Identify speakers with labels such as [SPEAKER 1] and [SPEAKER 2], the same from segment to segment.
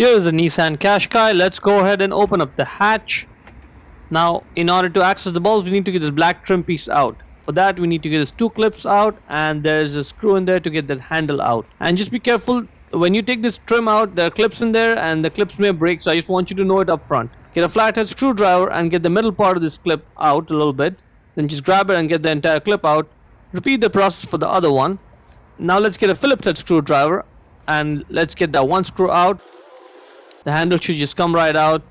[SPEAKER 1] Here is a Nissan Qashqai. Let's go ahead and open up the hatch. Now, in order to access the bulbs, we need to get this black trim piece out. For that, we need to get these two clips out, and there's a screw in there to get that handle out. And just be careful, when you take this trim out, there are clips in there, and the clips may break, so I just want you to know it up front. Get a flathead screwdriver and get the middle part of this clip out a little bit. Then just grab it and get the entire clip out. Repeat the process for the other one. Now let's get a Phillips head screwdriver, and let's get that one screw out. The handle should just come right out.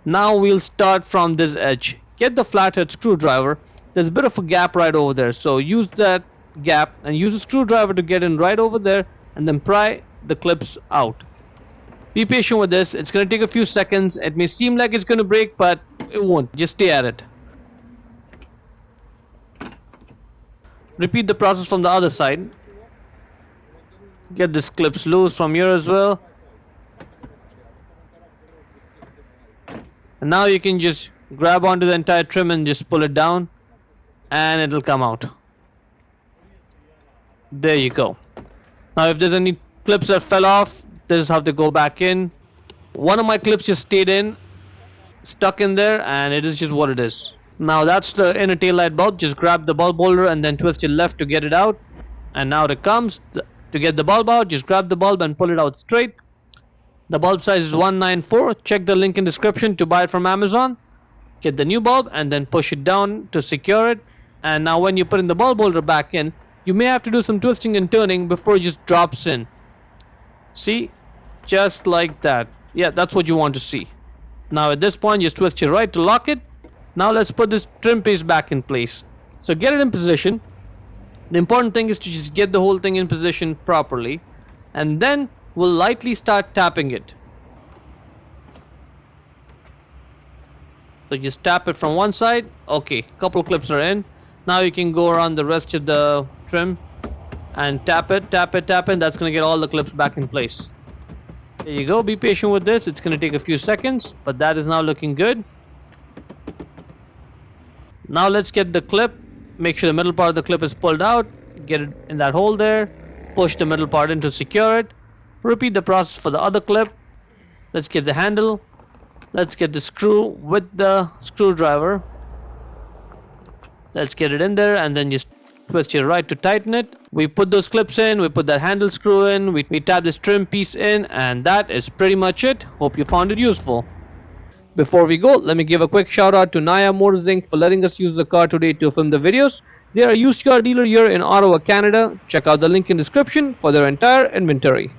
[SPEAKER 1] Now we'll start from this edge. Get the flathead screwdriver. There's a bit of a gap right over there, so use that gap and use a screwdriver to get in right over there and then pry the clips out. Be patient with this. It's going to take a few seconds. It may seem like it's going to break, but it won't. Just stay at it. Repeat the process from the other side. Get these clips loose from here as well. And now you can just grab onto the entire trim and just pull it down, and it'll come out. There you go. Now if there's any clips that fell off, this is how they go back in. One of my clips just stayed in, stuck in there, and it is just what it is. Now that's the inner taillight bulb. Just grab the bulb holder and then twist it left to get it out. And now it comes. To get the bulb out, just grab the bulb and pull it out straight. The bulb size is 194. Check the link in description to buy it from Amazon. Get the new bulb and then push it down to secure it. And now when you put in the bulb holder back in, you may have to do some twisting and turning before it just drops in. See? Just like that. Yeah, that's what you want to see. Now at this point, just twist it right to lock it. Now let's put this trim piece back in place. So get it in position. The important thing is to just get the whole thing in position properly. And then we'll lightly start tapping it. So just tap it from one side. Okay, couple of clips are in. Now you can go around the rest of the trim and tap it, tap it, tap it. That's going to get all the clips back in place. There you go. Be patient with this. It's going to take a few seconds, but that is now looking good. Now let's get the clip. Make sure the middle part of the clip is pulled out. Get it in that hole there. Push the middle part in to secure it. Repeat the process for the other clip. Let's get the handle. Let's get the screw with the screwdriver. Let's get it in there and then just twist it right to tighten it. We put those clips in. We put that handle screw in. We tap this trim piece in, and that is pretty much it. Hope you found it useful. Before we go, let me give a quick shout out to Naya Motors Inc. for letting us use the car today to film the videos. They are a used car dealer here in Ottawa, Canada. Check out the link in the description for their entire inventory.